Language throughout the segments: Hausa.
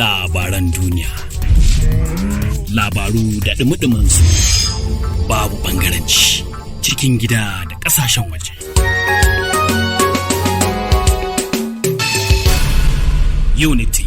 Labaran duniya. Labaru da dumi su babu ɓangaranci cikin gida da ƙasashen waje. Unity.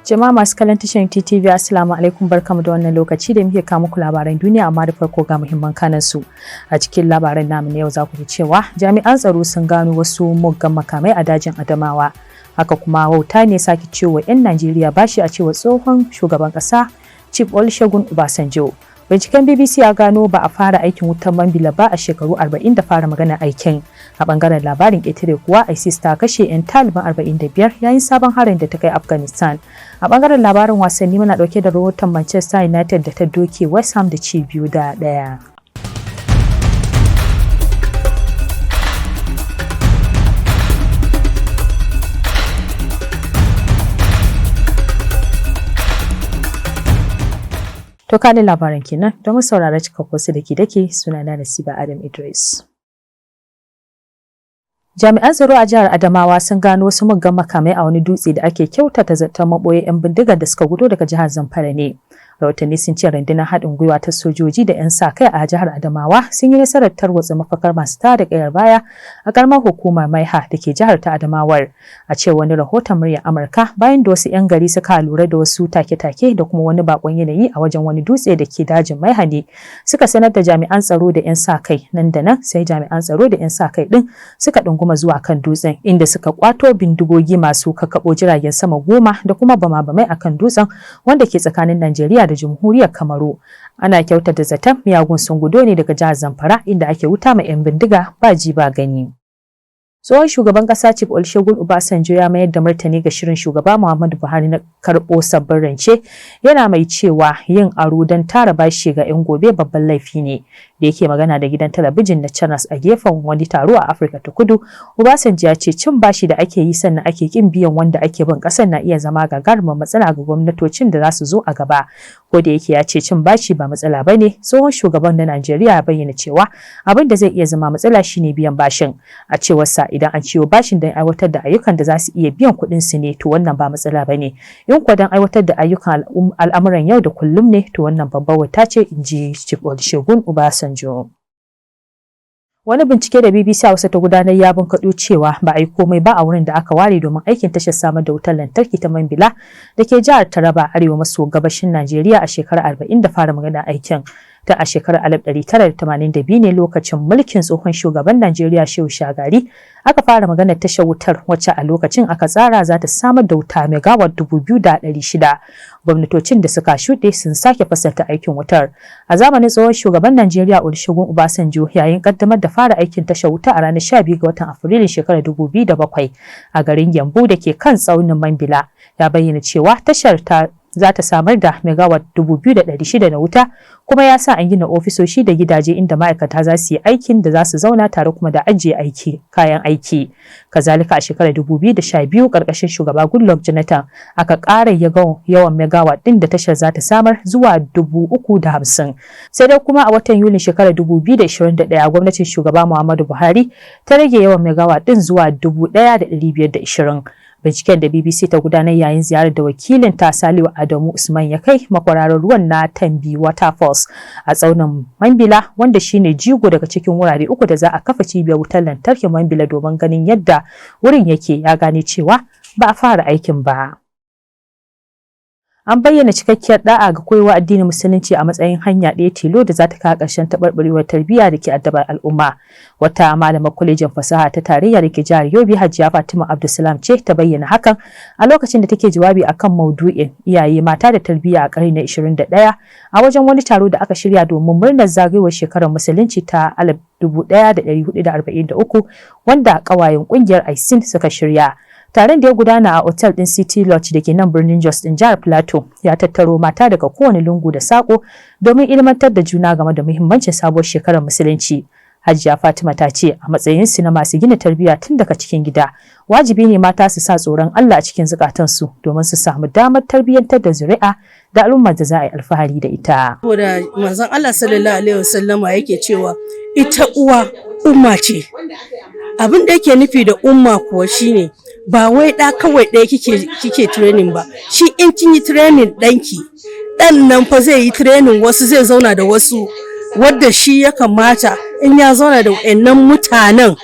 Jama'a masu kallon tashar TTV Assalamu alaikum, barkamu da wannan lokaci da muke kawo muku labaran duniya, amma da farko ga muhimman kanan su. A cikin labaran namu na yau za ku ji cewa jami'an tsaro sun gano wasu muggan makamai a dajin Adamawa. Haka kuma wauta ne sake cewa 'yan Najeriya bashi a cewa tsohon shugaban ƙasa Chief Olusegun Obasanjo. Binciken BBC ya gano ba a fara aikin wutar Mambila ba a shekaru 40 da fara magana aikin. A bangaren labarin ƙetare kuwa ISIS ta kashe 'yan Taliban 45 yayin sabon harin da ta kai Afghanistan. A bangaren labarin wasanni muna ɗauke da rahoton Manchester United da ta doke West Ham da ci 2-1. To kanin labaran kenan, don mu saurara cikakkun su dake sunana Nasiba Adam Idris. Jami'an tsaro a jihar Adamawa sun gano wasu muggan makamai a wani dutse da ake kyautata zaton maboye 'yan bindigar da suka gudo daga jihar Zamfara ne. Rahotanni sun ce rundunar haɗin gwiwa ta sojoji da 'yan sa-kai a jihar Adamawa sun yi nasarar tarwatsa mafakar masu tada ƙayar baya a ƙaramar hukumar Maiha da ke jihar ta Adamawar. A ce wani rahoton muryar Amurka bayan da wasu 'yan gari suka lura da wasu take-take da kuma wani bakon yanayi a wajen wani dutse da ke dajin Maiha ne, suka sanar da jami'an tsaro da 'yan sa-kai. Nan da nan sai jami'an tsaro da 'yan sa-kai ɗin suka ɗunguma zuwa kan dutsen, inda suka kwato bindigogi masu kakkaɓo jiragen sama 10 da kuma bama-bamai akan dutsen wanda ke tsakanin Najeriya da Jamhuriyar Kamaru. Ana kyautata zaton miyagun sun gudo ne daga jihar Zamfara, inda ake wuta ma 'yan bindiga ba ji ba gani. Tsohon shugaban ƙasa Chief Olusegun Obasanjo ya mayar da martani ga shirin shugaba Muhammadu Buhari na karɓo sabbin rance, yana mai cewa yin aro don tara bashi ga 'yan gobe babban laifi ne. Da yake magana da gidan talabijin na Channels a gefen wani taro a Afirka ta Kudu, Obasanjo ya ce cin bashi da ake yi sannan ake kin biyan wanda ake bin ƙasar na iya zama gagarumar matsala ga gwamnatocin da za su zo a gaba. Ko da yake ya ce cin bashi ba matsala ba ne, tsohon shugaban na Najeriya ya bayyana cewa abin da zai iya zama matsala shine biyan bashin. A cewarsa idan an ciwo bashin don aiwatar da ayyukan da za su iya biyan kuɗin su ne, to wannan ba matsala ba ne. In kuwa don aiwatar da ayyukan al'amuran yau da kullum ne, to wannan babbar wata ce, in ji Chief Olusegun Obasanjo. Wani bincike da BBC Hausa ta gudanar ya bunkaɗo cewa ba a yi komai ba a wurin da aka ware domin aikin tashar samar da wutar lantarki ta Mambila da ke jihar Taraba, arewa maso gabashin Najeriya a shekarar 40 da fara magana aikin. Ta a shekarar 1982 ne, lokacin mulkin tsohon shugaban Najeriya Shehu Shagari, aka fara maganar tashar wutar, wacce a lokacin aka tsara za ta samar da wuta megawatt 2,600. Gwamnatocin da suka shuɗe sun sake fasalta aikin wutar. A zamanin tsohon shugaban Najeriya Olusegun Obasanjo, yayin kaddamar da fara aikin tashar wuta a ranar 12 ga watan Afrilun shekarar 2007 a garin Gembu da ke kan tsaunin Mambila, ya bayyana cewa tashar za ta samar da megawatt 2,600 na wuta, kuma ya sa an gina ofisoshi da gidaje inda ma'aikata za su yi aikin da za su zauna tare kuma da ajiye kayan aiki. Kazalika a shekarar 2012 karkashin shugaba Goodluck Jonathan aka ƙara yawan megawatt ɗin da tashar za ta samar zuwa 350. Sai dai kuma a watan Yulin shekarar 2021 gwamnatin shugaba Muhammadu Buhari ta rage yawan megawatt ɗin zuwa 1,520. Binciken da BBC ta gudanar yayin ziyarar da wakilin ta Salihu Adamu Usman ya kai makwararar ruwan na Tambi Waterfalls a tsaunin Mambila, wanda shine jigo daga cikin wurare 3 da za a kafa cibiyar wutar lantarkin Mambila, domin ganin yadda wurin yake, ya gane cewa ba a fara aikin ba. An bayyana cikakkiyar da'a ga koyarwa addinin Musulunci a matsayin hanya ɗaya tilo da za ta kawo ƙarshen taɓarɓarewar tarbiyya da ke addabar al'umma. Wata malamar kwalejin fasaha ta tarayya da ke jihar Yobe, Hajiya Fatima Abdulsalam ce ta bayyana hakan a lokacin da take jawabi akan maudu'in iyaye mata da tarbiyya a ƙarni na 21 a wajen wani taro da aka shirya domin murnar zagayowar shekarar Musulunci ta 1443 wanda ƙawayen ƙungiyar ISIN suka shirya. Taron da ya gudana a otal ɗin City Lodge da ke nan birnin Jos ɗin jihar Plateau ya tattaro mata daga kowane lungu da saƙo domin ilmantar da juna game da muhimmancin sabuwar shekarar Musulunci. Hajiya Fatima ta ce a matsayinsu na masu gina tarbiyya tun daga cikin gida, wajibi ne mata su sa tsoron Allah a cikin zukatansu domin su samu damar tarbiyyantar da zuri'a da al'ummar da za a yi alfahari da ita. Saboda manzon Allah sallallahu alaihi wasallama yake cewa ita uwa umma ce. Abin da yake nufi da umma kuwa shine ba wai ɗa kawai ɗaya kike training ba. Shi in kin yi training ɗanki, ɗan nan fa zai yi training wasu, zai zauna da wasu wadda shi ya kamata in ya zauna da wayannan mutanen,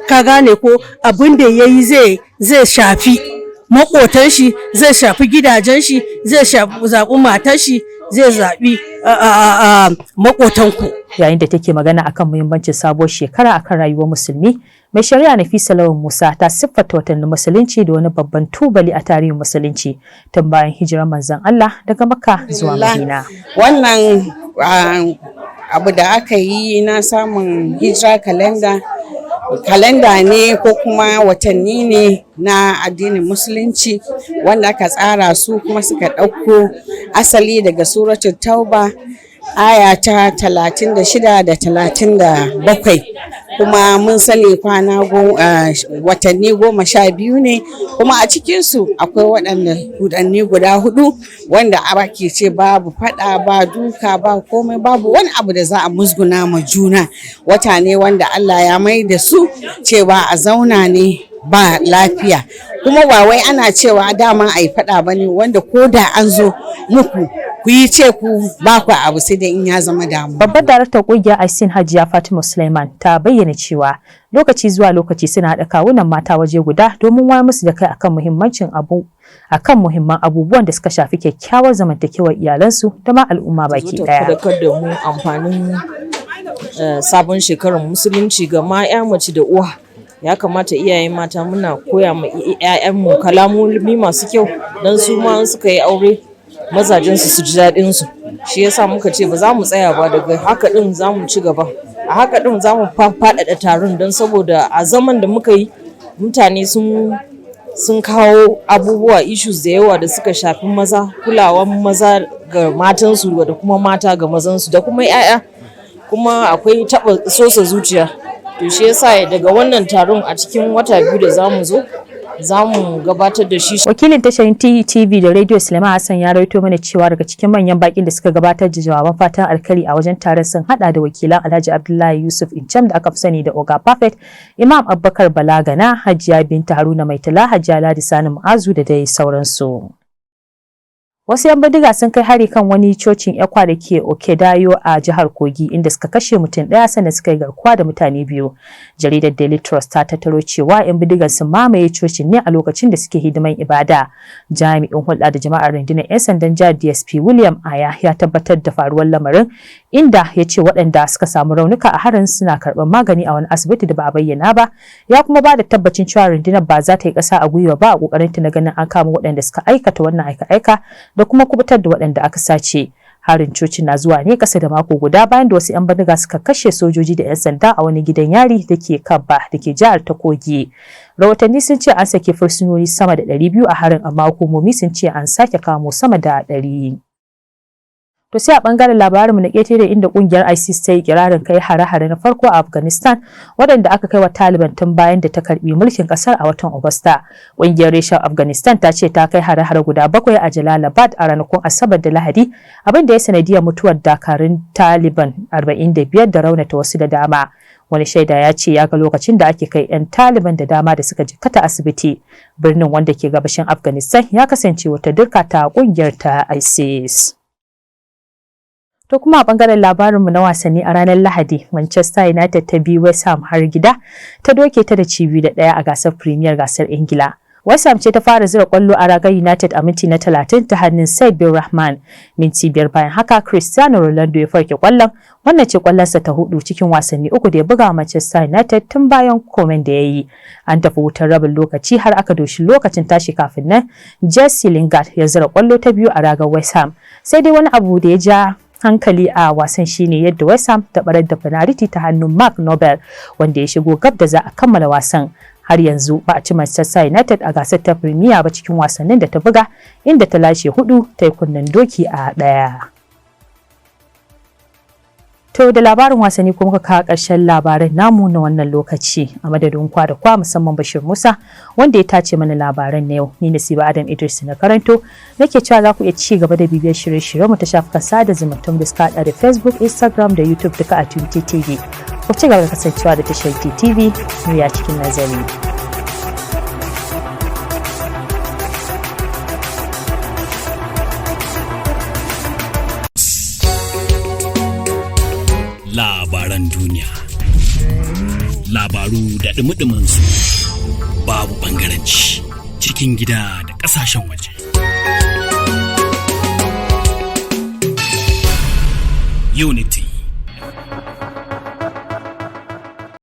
ka gane ko abin da yayi zai shafi makotan shi, zai shafi gidajen shi, zai shafi zaɓi matar shi, zai zaɓi makotanku. Yayin da take magana akan muhimmancin sabuwar shekara akan rayuwar musulmi, mai shari'a Nafisa Lawan Musa ta siffata watannin musulunci da wani babban tubali a tarihin musulunci tun bayan hijirar manzon Allah daga Makka zuwa Madina. Wannan abu da aka yi na samun hijira kalenda ne ko kuma watanni ne na addinin musulunci wanda aka tsara su kuma suka ɗauko asali daga suratul tauba aya ta 36 da 37, kuma mun sani watanni 12 ne, kuma a cikinsu akwai watanni guda 4 wanda ake ce babu fada, ba duka, ba komai, babu wani abu da za a musguna ma juna. Wata ne wanda Allah ya mai da su cewa a zauna ne ba lafiya, kuma ba wai ana cewa dama a yi fada ba ne wanda ko da an zo muku ku yi ce ku ba ku abu sai da in ya zama damu. Babbar daraktar kungiyar Aisin Hajiya Fatima Sulaiman ta bayyana cewa lokaci zuwa lokaci suna haɗa kawunan mata waje guda domin wayar musu da kai akan muhimman abubuwan da suka shafi kyakkyawar zamantakewar iyalansu da ma al'umma baki daya. Faɗakar da mu amfanin sabon shekarar musulunci ga ma 'ya mace da uwa. Ya kamata iyaye mata muna koya ma 'ya'yanmu kalamomi masu kyau don su ma suka yi aure mazajensu su ji daɗin su. Shi yasa muka ce ba za mu tsaya ba, daga haka din za mu ci gaba. A haka din za mu faɗaɗa taron don saboda a zaman da muka yi mutane sun kawo abubuwa issues da yawa da suka shafi maza, kulawan maza ga matansu da kuma mata ga mazansu da kuma 'ya'ya, kuma akwai taɓa sosa zuciya. To shi yasa daga wannan taron a cikin wata 2 da zamu zo za mu gabatar da shi. Wakilin tashar TV da Radio Sulaiman Hassan ya rawaito mana cewa daga cikin manyan bakin da suka gabatar da jawaban fatan alkhairi a wajen taron sun hada da wakilan Alhaji Abdullahi Yusuf Incham da aka fi sani da Oga Perfect, Imam Abubakar Balagana, Hajiya Binta Haruna Maitala, Hajiya Ladi Sani Mu'azu da dai sauransu. Wasu 'yan bindiga sun kai hari kan wani cocin Ekwa da ke Okedayo a jihar Kogi inda suka kashe mutum ɗaya sannan suka yi garkuwa da mutane 2. Jaridar Daily Trust ta tattaro cewa 'yan bindigar sun mamaye cocin ne a lokacin da suke hidiman ibada. Jami'in hulɗa da jama'ar rundunar 'yan sandan jihar DSP William Aya ya tabbatar da faruwar lamarin, inda ya ce waɗanda suka samu raunuka a harin suna karɓar magani a wani asibiti da ba a bayyana ba. Ya kuma ba da tabbacin cewa rundunar ba za ta yi ƙasa a gwiwa ba a ƙoƙarinta na ganin an kama waɗanda suka aikata wannan aika-aika da kuma kubutar da waɗanda aka sace. Harin coci na zuwa ne ƙasa da mako guda bayan da wasu 'yan bindiga suka kashe sojoji da 'yan sanda a wani gidan yari da ke Kabba da ke jihar ta Kogi. Rahotanni sun ce an sake fursunoni sama da 200 a harin, amma hukumomi sun ce an sake kamo sama da 100. To sai a bangaren labarinmu na ƙetare inda kungiyar ISIS ta yi kirarin kai hare-hare na farko a Afghanistan waɗanda aka kai wa Taliban tun bayan da ta karbi mulkin ƙasar a watan Agusta. Kungiyar reshen Afghanistan ta ce ta kai hare-hare guda 7 a Jalalabad a ranakun Asabar da Lahadi, abin da ya sanadiyar mutuwar dakarun Taliban 45 da raunata wasu da dama. Wani shaida ya ce ya ga lokacin da ake kai 'yan Taliban da dama da suka jikkata asibiti. Birnin wanda ke gabashin Afghanistan ya kasance wata dirka ta kungiyar ta ISIS. To kuma a bangaren labarinmu na wasanni a ranar Lahadi, Manchester United ta bi West Ham har gida ta doke ta da ci 2-1 a gasar Premier gasar Ingila. West Ham ce ta fara zira kwallo a ragar United a minti na 30 ta hannun Said bin Rahman. Minti 5 bayan haka Cristiano Ronaldo ya farke kwallon, wannan ce kwallonsa ta 4 cikin wasanni 3 da ya buga Manchester United tun bayan komen da ya yi. An tafi wutar rabin lokaci har aka doshi lokacin tashi kafin nan Jesse Lingard ya zira kwallo ta 2 a ragar West Ham. Sai dai wani abu da ya ja hankali a wasan shine yadda West Ham ta barar da penalty ta hannun Mark Noble wanda ya shigo gab da za a kammala wasan. Har yanzu ba a ci Manchester United a gasar ta Premier ba cikin wasannin da ta buga, inda ta lashe 4 ta yi kunnen doki a 1. To da labarin wasanni kuma muka kawo ƙarshen labaran namu na wannan lokaci a madadin kwa da kwa musamman Bashir Musa wanda ya tace mana labaran na yau. Ni Nasiba Adam Idris na karanto nake cewa za ku iya ci gaba da bibiyar shirye-shiryen mu ta shafukan sada zumunta da suka da Facebook, Instagram da YouTube duka a Tunti TV. Ku ci gaba da kasancewa da tashar TTV ya cikin nazari. Labaran duniya, labaru da dumi su babu ɓangaranci cikin gida da ƙasashen waje. Unity